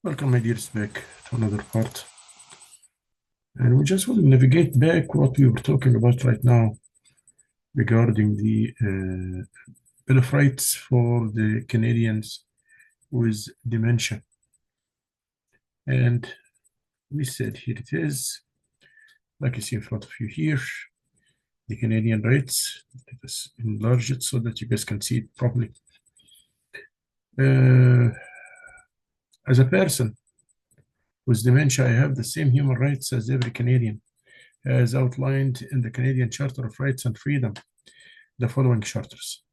Welcome, my dears, back to another part. And we just will navigate back what we were talking about right now regarding the Bill of Rights for the Canadians with dementia. And we said here it is, like you see in front of you here, the Canadian rights. Let us enlarge it so that you guys can see it properly. As a person with dementia, I have the same human rights as every Canadian, as outlined in the Canadian Charter of Rights and Freedom, the following charters.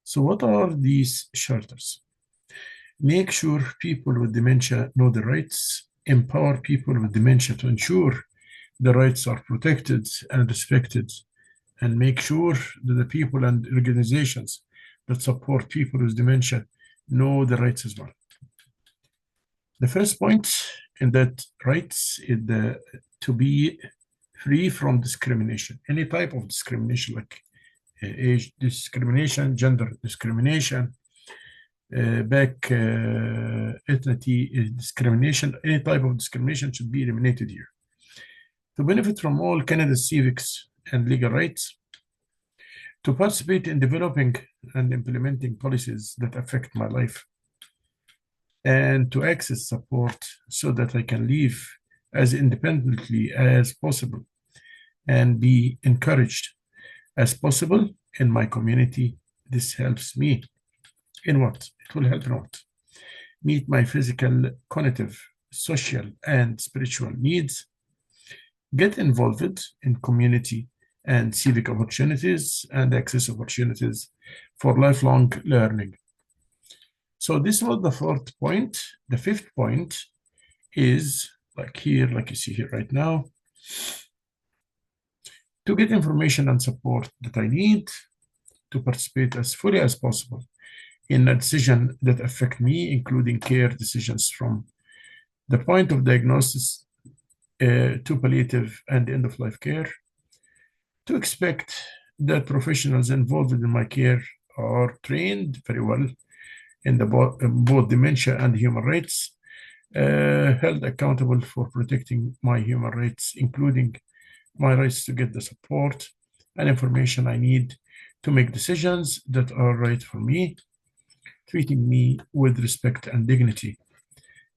So what are these charters? Make sure people with dementia know their rights, empower people with dementia to ensure the rights are protected and respected, and make sure that the people and organizations that support people with dementia know the rights as well. The first point in that rights is to be free from discrimination, any type of discrimination, like age discrimination, gender discrimination, ethnicity discrimination, any type of discrimination should be eliminated here. To benefit from all Canada's civics and legal rights, to participate in developing and implementing policies that affect my life, and to access support so that I can live as independently as possible and be encouraged as possible in my community. This helps me in what? It will help in what? Meet my physical, cognitive, social, and spiritual needs, get involved in community and civic opportunities and access opportunities for lifelong learning. So this was the fourth point. The fifth point is like here, like you see here right now, to get information and support that I need to participate as fully as possible in a decision that affect me, including care decisions from the point of diagnosis to palliative and end-of-life care, to expect that professionals involved in my care are trained very well in both dementia and human rights, held accountable for protecting my human rights, including my rights to get the support and information I need to make decisions that are right for me, treating me with respect and dignity,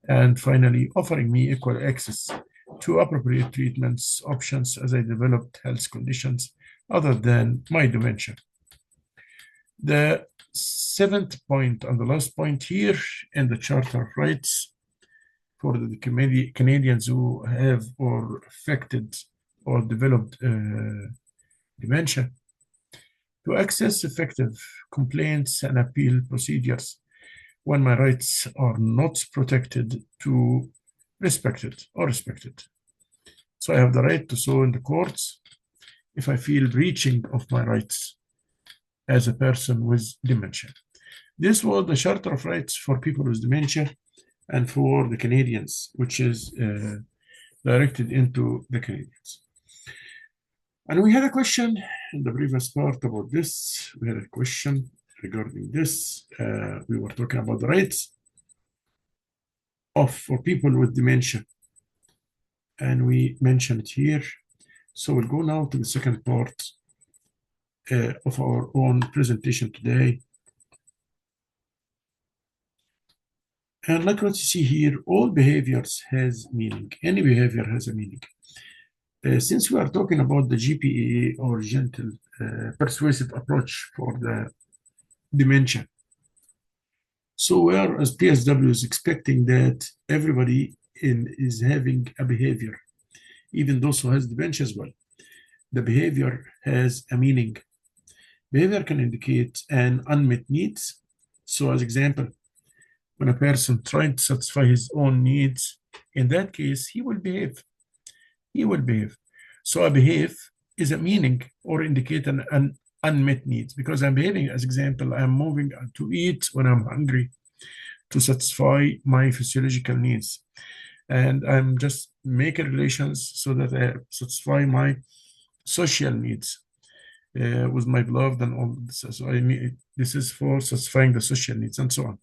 and finally, offering me equal access to appropriate treatments options as I developed health conditions other than my dementia. The seventh point and the last point here in the Charter of Rights for the Canadians who have or affected or developed dementia, to access effective complaints and appeal procedures when my rights are not protected, to respected. So I have the right to sue in the courts if I feel breaching of my rights as a person with dementia. This was the Charter of Rights for people with dementia and for the Canadians, which is directed into the Canadians. And we had a question in the previous part about this. We had a question regarding this. We were talking about the rights for people with dementia. And we mentioned it here. So we'll go now to the second part of our own presentation today. And like what you see here, all behaviors has meaning. Any behavior has a meaning. Since we are talking about the GPA or gentle persuasive approach for the dementia, so we are as PSW is expecting that everybody is having a behavior, even those who has dementia as well. The behavior has a meaning. Behavior can indicate an unmet needs. So as example, when a person trying to satisfy his own needs, in that case, he will behave. He will behave. So a behave is a meaning or indicate an unmet needs, because I'm behaving, as example, I'm moving to eat when I'm hungry to satisfy my physiological needs. And I'm just making relations so that I satisfy my social needs. with my beloved and all this. So I mean, this is for satisfying the social needs and so on.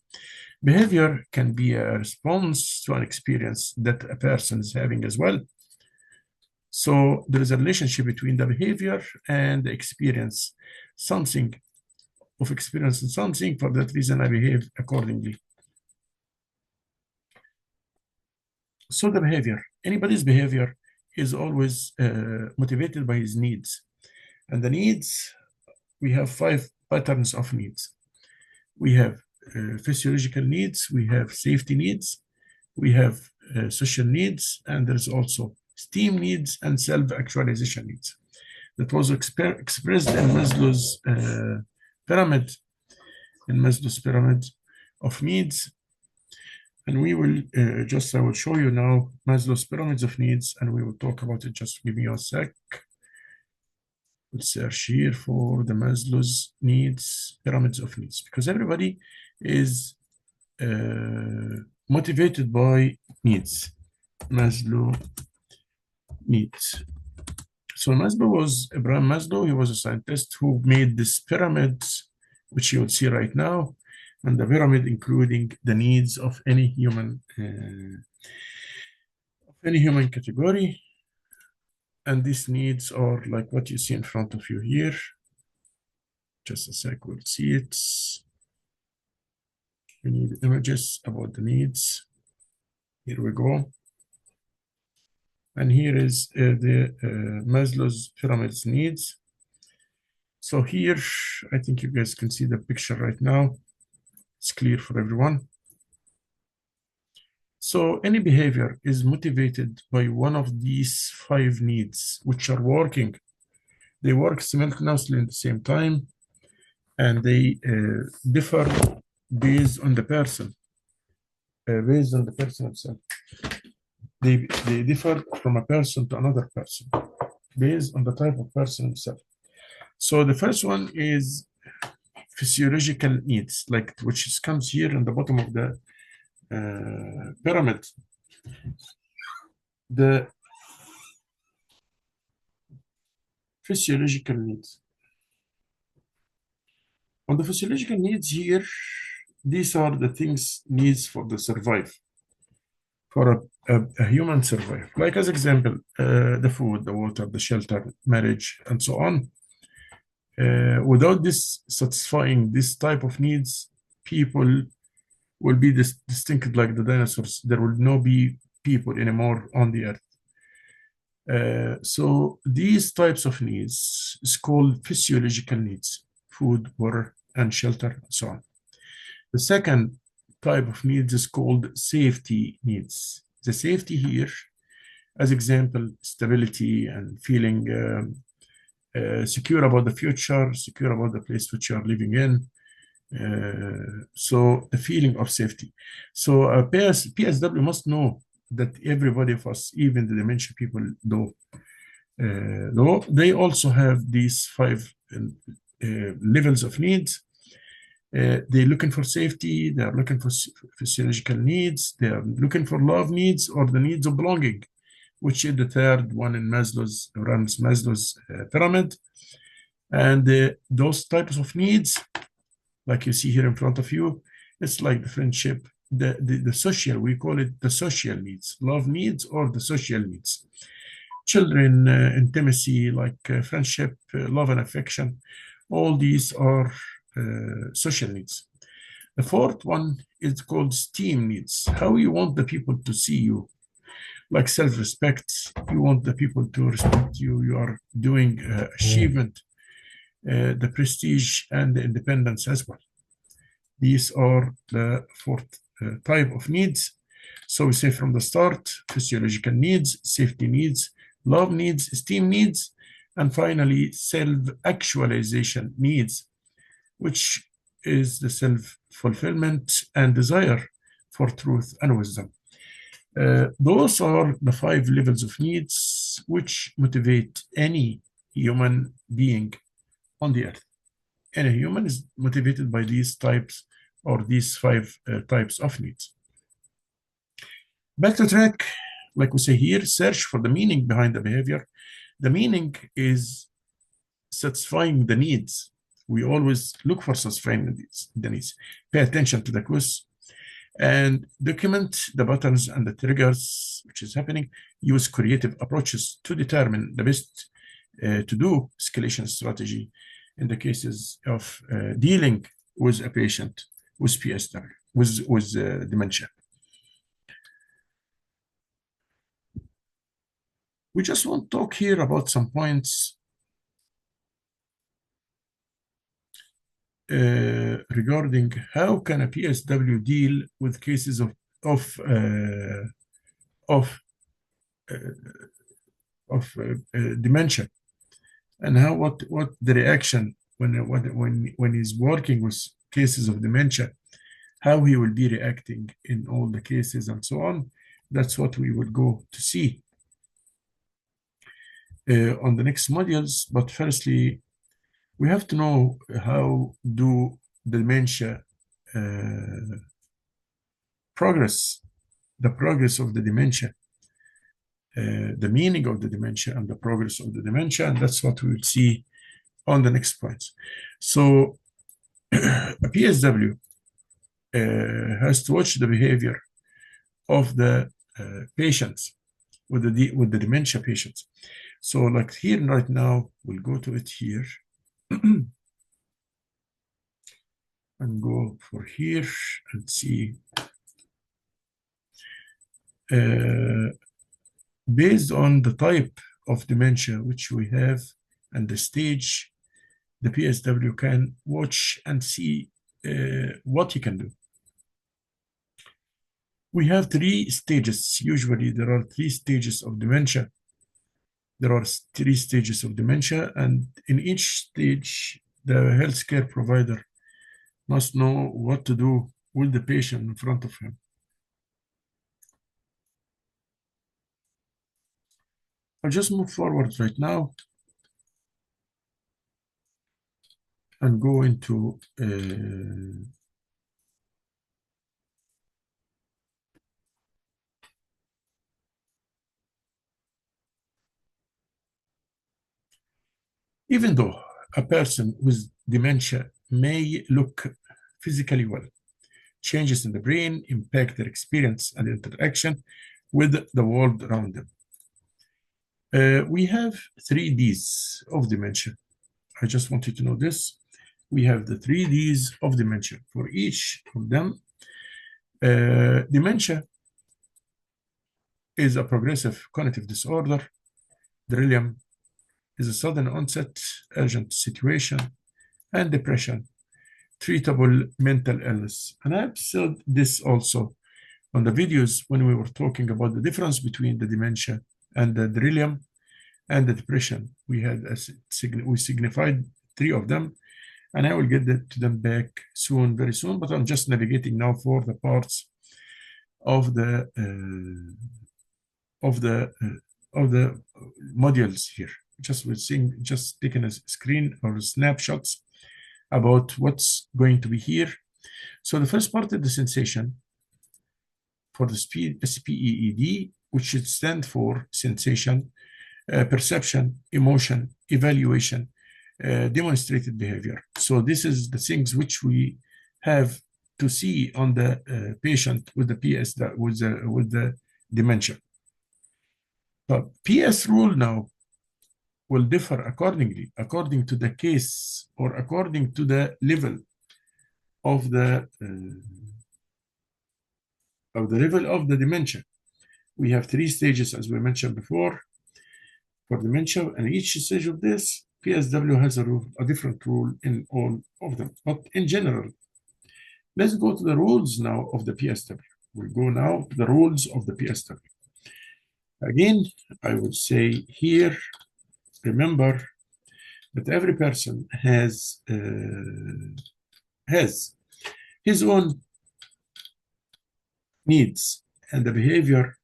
Behavior can be a response to an experience that a person is having as well. So there is a relationship between the behavior and the experience, something of experiencing something. For that reason, I behave accordingly. So the behavior, anybody's behavior is always motivated by his needs. And the needs, we have 5 patterns of needs. We have physiological needs, we have safety needs, we have social needs, and there's also esteem needs and self-actualization needs. That was expressed in Maslow's pyramid, of needs. And we will I will show you now Maslow's pyramids of needs, and we will talk about it. Just give me a sec. We'll search here for the Maslow's needs, pyramids of needs, because everybody is motivated by needs. Maslow needs. So Abraham Maslow, he was a scientist who made this pyramid, which you will see right now, and the pyramid including the needs of any human category. And these needs are like what you see in front of you here. Just a sec, we'll see it. We need images about the needs. Here we go. And here is the Maslow's pyramid's needs. So here, I think you guys can see the picture right now. It's clear for everyone. So any behavior is motivated by one of these 5 needs, which are working. They work simultaneously at the same time, and they differ based on the person, himself. They differ from a person to another person based on the type of person himself. So the first one is physiological needs, like which comes here in the bottom of the pyramid. The physiological needs. On the physiological needs here, these are the things needs for the survive, for a human survive. Like as example, the food, the water, the shelter, marriage, and so on. Without this satisfying this type of needs, people will be distinct like the dinosaurs. There will not be people anymore on the earth. So these types of needs is called physiological needs: food, water, and shelter, and so on. The second type of needs is called safety needs. The safety here, as example, stability and feeling secure about the future, secure about the place which you are living in. So the feeling of safety. So PSW must know that everybody of us, even the dementia people, though they also have these 5 levels of needs. They're looking for safety, they're looking for physiological needs, they're looking for love needs, or the needs of belonging, which is the third one in Maslow's pyramid. And those types of needs, like you see here in front of you, it's like the friendship, the social, we call it the social needs, love needs or the social needs. Children, intimacy, like friendship, love and affection, all these are social needs. The fourth one is called esteem needs. How you want the people to see you, like self-respect. You want the people to respect you. You are doing achievement, the prestige and the independence as well. These are the 4th type of needs. So we say from the start, physiological needs, safety needs, love needs, esteem needs, and finally self-actualization needs, which is the self-fulfillment and desire for truth and wisdom. Those are the 5 levels of needs which motivate any human being on the earth. Any human is motivated by these types or these 5 types of needs. Back to track, like we say here, search for the meaning behind the behavior. The meaning is satisfying the needs. We always look for satisfying the needs. Pay attention to the quiz and document the patterns and the triggers which is happening. Use creative approaches to determine the best to do escalation strategy in the cases of dealing with a patient with PSW, with dementia. We just want to talk here about some points regarding how can a PSW deal with cases of dementia, and how what the reaction when he's working with cases of dementia, how he will be reacting in all the cases and so on. That's what we will go to see on the next modules. But firstly, we have to know how do dementia progress, the progress of the dementia, the meaning of the dementia and the progress of the dementia, and that's what we will see on the next points. So a PSW has to watch the behavior of the patients with the dementia patients. So like here right now, we'll go to it here and go for here and see based on the type of dementia which we have and the stage, the PSW can watch and see what he can do. We have 3 stages. Usually there are 3 stages of dementia. There are 3 stages of dementia, and in each stage, the healthcare provider must know what to do with the patient in front of him. I'll just move forward right now and go into even though a person with dementia may look physically well, changes in the brain impact their experience and interaction with the world around them. We have 3 Ds of dementia. I just want you to know this. We have the 3 Ds of dementia. For each of them, dementia is a progressive cognitive disorder. Delirium is a sudden onset, urgent situation, and depression, treatable mental illness. And I've said this also on the videos when we were talking about the difference between the dementia and the delirium and the depression. We signified 3 of them, and I will get to them back soon, very soon. But I'm just navigating now for the parts of the modules here. Just taking a screen or snapshots about what's going to be here. So the first part is the sensation for the SPEED, which should stand for sensation, perception, emotion, evaluation, demonstrated behavior. So this is the things which we have to see on the patient with the with the dementia. But PS rule now will differ according to the case or according to the level of the dementia. We have 3 stages, as we mentioned before, for dementia, and each stage of this, PSW has a different rule in all of them. But in general, let's go to the rules now of the PSW. We'll go now to the rules of the PSW. Again, I would say here, remember that every person has his own needs, and the behavior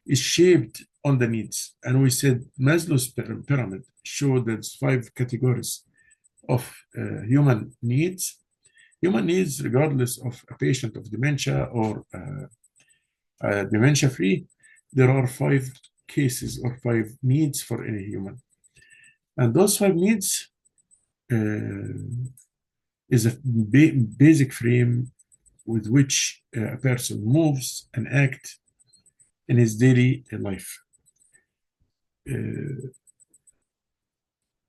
is shaped on the needs. And we said Maslow's pyramid showed there's 5 categories of human needs. Human needs, regardless of a patient of dementia or dementia-free, there are 5 cases or 5 needs for any human. And those 5 needs is a basic frame with which a person moves and acts in his daily life.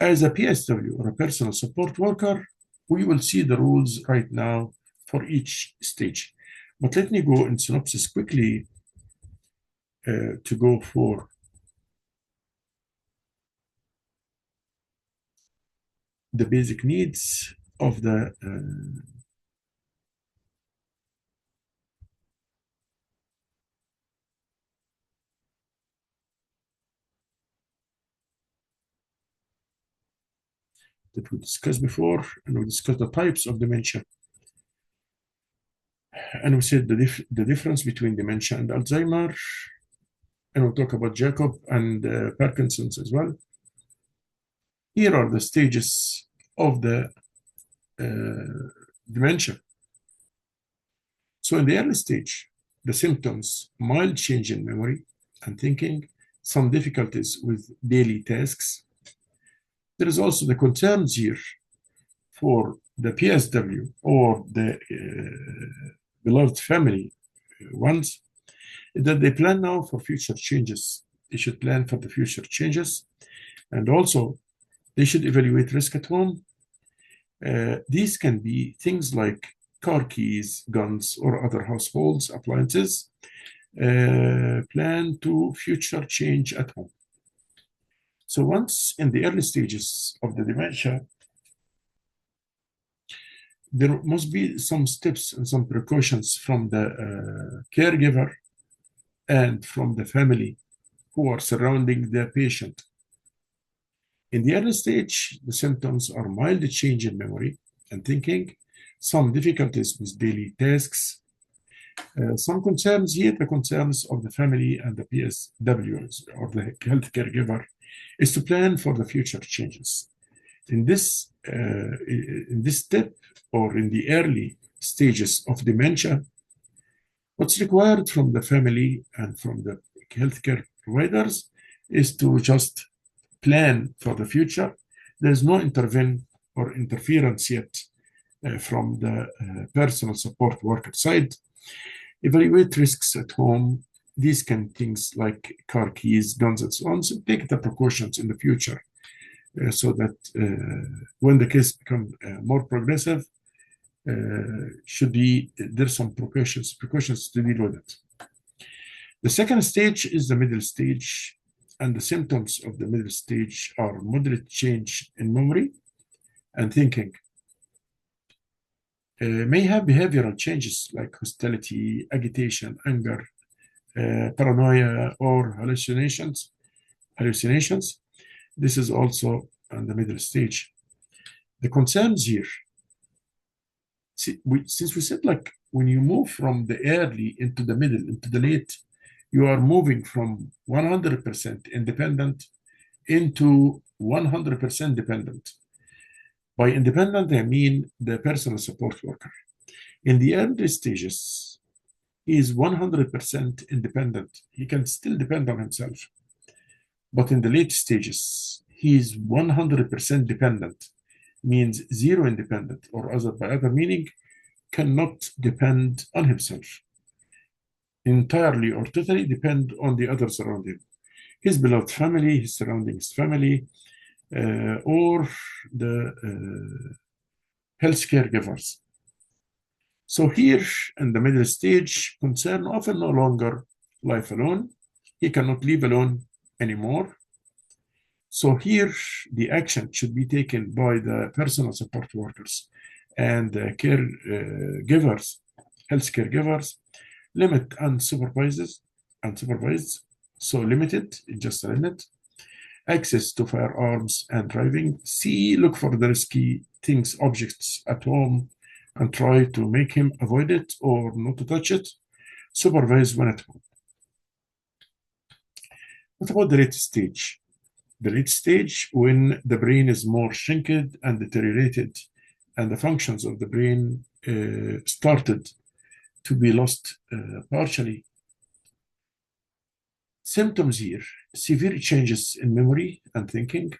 As a PSW or a personal support worker, we will see the rules right now for each stage. But let me go in synopsis quickly to go for the basic needs of the that we discussed before, and we discussed the types of dementia. And we said the difference between dementia and Alzheimer, and we'll talk about Jacob and Parkinson's as well. Here are the stages of the dementia. So in the early stage, the symptoms, mild change in memory and thinking, some difficulties with daily tasks. There is also the concerns here for the PSW or the beloved family ones, that they plan now for future changes. They should plan for the future changes. And also, they should evaluate risk at home. These can be things like car keys, guns, or other household appliances. Plan to future change at home. So once in the early stages of the dementia, there must be some steps and some precautions from the caregiver and from the family who are surrounding the patient. In the early stage, the symptoms are mild change in memory and thinking, some difficulties with daily tasks, some concerns here, the concerns of the family and the PSWs or the health caregiver is to plan for the future changes. In this step or in the early stages of dementia, what's required from the family and from the healthcare providers is to just plan for the future. There's no interference yet from the personal support worker side. Evaluate risks at home. These can things like car keys, guns, and so on. So take the precautions in the future so that when the case becomes more progressive, there's some precautions to deal with it. The second stage is the middle stage, and the symptoms of the middle stage are moderate change in memory and thinking. May have behavioral changes like hostility, agitation, anger, paranoia, or hallucinations. This is also on the middle stage. The concerns here, since we said like when you move from the early into the middle, into the late, you are moving from 100% independent into 100% dependent. By independent, I mean the personal support worker. In the early stages, he is 100% independent. He can still depend on himself. But in the late stages, he is 100% dependent, means zero independent, or by other meaning, cannot depend on himself. Entirely or totally depend on the others around him. His beloved family, his surroundings family, or the health caregivers. So here in the middle stage, concern often no longer life alone. He cannot live alone anymore. So here the action should be taken by the personal support workers and the caregivers, health caregivers, limit unsupervised, so limited, just a limit. Access to firearms and driving. C, look for the risky things, objects at home, and try to make him avoid it or not to touch it. Supervise when at home. What about the late stage? The late stage, when the brain is more shrinked and deteriorated, and the functions of the brain started to be lost partially. Symptoms here, severe changes in memory and thinking,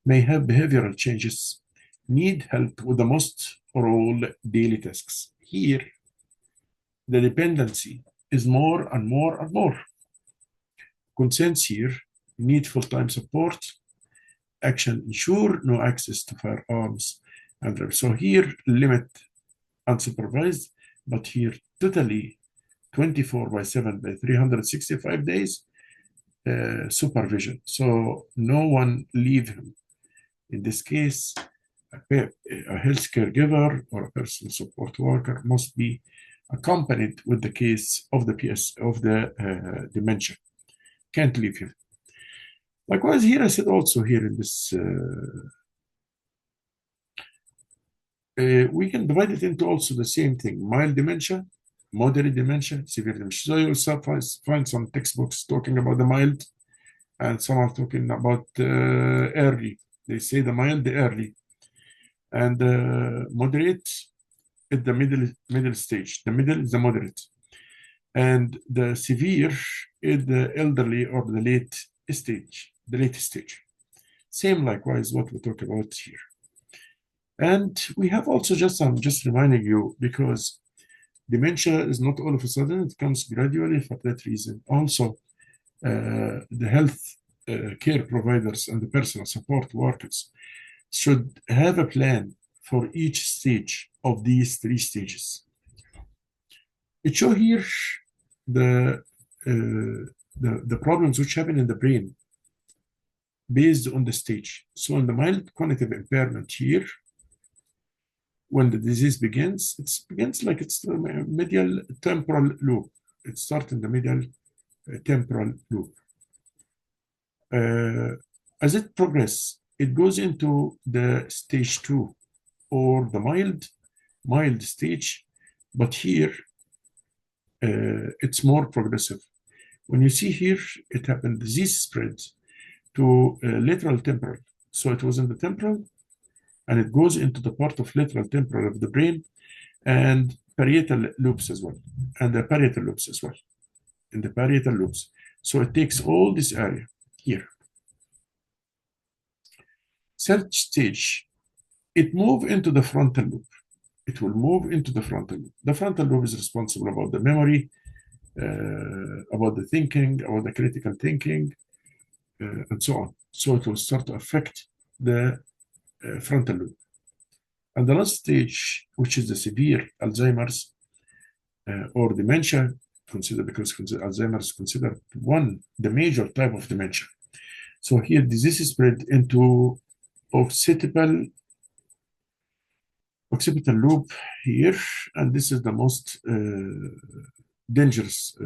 may have behavioral changes, need help with the most or all daily tasks. Here, the dependency is more and more and more. Concerns here, need full-time support, action ensure no access to firearms, and so here limit unsupervised, but here totally 24 by 7 by 365 days supervision. So no one leave him. In this case, a health caregiver or a personal support worker must be accompanied with the case of the dementia. Can't leave him. Likewise, here I said also here in this, we can divide it into also the same thing: mild dementia, moderate dementia, severe dementia. So you'll find some textbooks talking about the mild, and some are talking about early. They say the mild, the early, and moderate is the middle stage. The middle is the moderate, and the severe is the elderly or the late stage, the late stage. Same likewise what we talk about here. And we have also I'm just reminding you, because dementia is not all of a sudden, it comes gradually. For that reason, also the health care providers and the personal support workers should have a plan for each stage of these three stages. It shows here the problems which happen in the brain based on the stage. So in the mild cognitive impairment here, when the disease begins, it begins like it's the medial temporal loop. It starts in the medial temporal loop. As it progresses, it goes into the stage 2 or the mild stage, but here it's more progressive. When you see here, it happened, disease spreads to lateral temporal. So it was in the temporal, and it goes into the part of lateral temporal of the brain and parietal lobes as well, and the parietal lobes as well, in the parietal lobes. So it takes all this area here. Third stage, it moves into the frontal lobe. It will move into the frontal lobe. The frontal lobe is responsible about the memory, about the thinking, about the critical thinking, and so on. So it will start to affect the frontal lobe. And the last stage, which is the severe Alzheimer's or dementia, because Alzheimer's is considered the major type of dementia. So here, disease is spread into occipital loop here, and this is the most dangerous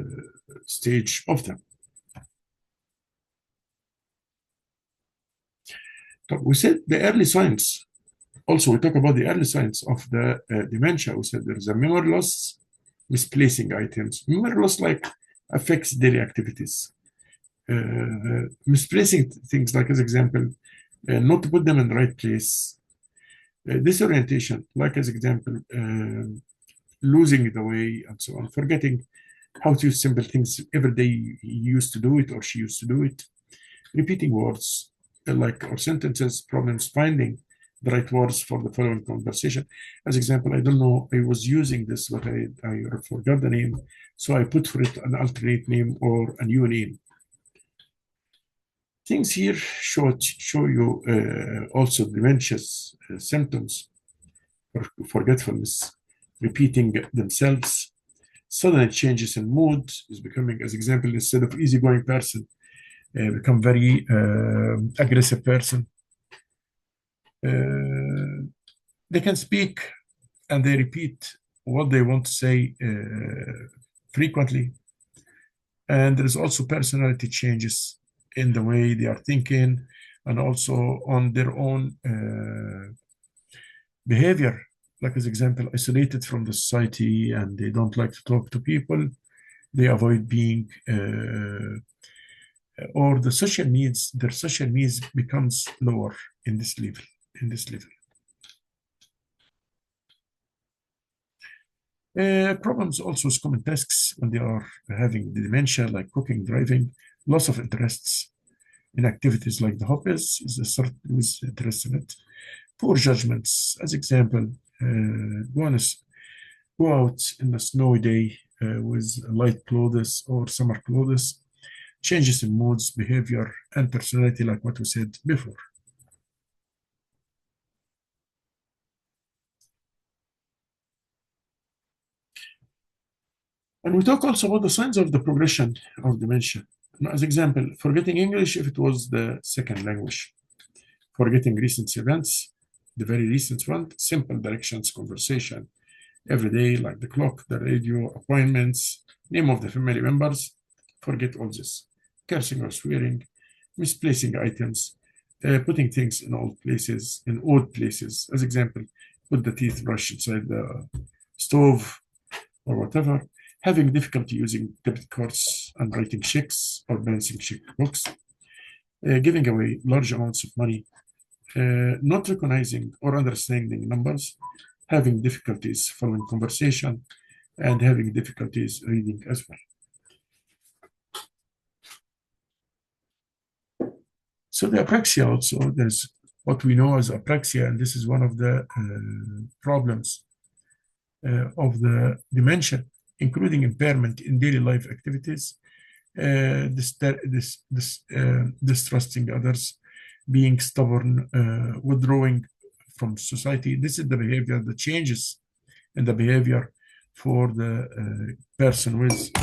stage of them. So we said the early signs. Also, we talk about the early signs of the dementia. We said there's a memory loss, misplacing items. Memory loss affects daily activities. Misplacing things, like as example, not to put them in the right place. Disorientation, like as example, losing the way and so on, forgetting how to use simple things every day. He used to do it or she used to do it. Repeating words or sentences, problems finding the right words for the following conversation. As example, I don't know, I was using this, but I forgot the name, so I put for it an alternate name or a new name. Things here show you also dementia's symptoms, forgetfulness, repeating themselves, sudden changes in mood is becoming, as example, instead of easygoing person, become very aggressive person. They can speak and they repeat what they want to say frequently. And there's also personality changes in the way they are thinking, and also on their own behavior. Like as example, isolated from the society, and they don't like to talk to people. They avoid being, or their social needs becomes lower in this level. Problems also with common tasks when they are having the dementia, like cooking, driving, loss of interests, in activities like the hobbies is a certain with interest in it. Poor judgments, as example, go out in a snowy day with light clothes or summer clothes, changes in moods, behavior, and personality, like what we said before. And we talk also about the signs of the progression of dementia. As example, forgetting English if it was the second language, forgetting recent events, the very recent one, simple directions, conversation, every day, like the clock, the radio, appointments, name of the family members, forget all this. Cursing or swearing, misplacing items, putting things in odd places. As example, put the teeth brush inside the stove or whatever. Having difficulty using debit cards and writing checks or balancing checkbooks. Giving away large amounts of money. Not recognizing or understanding numbers. Having difficulties following conversation, and having difficulties reading as well. So the apraxia also, there's what we know as apraxia, and this is one of the problems of the dementia, including impairment in daily life activities, distrusting others, being stubborn, withdrawing from society. This is the behavior, the changes in the behavior for the person with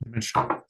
dementia.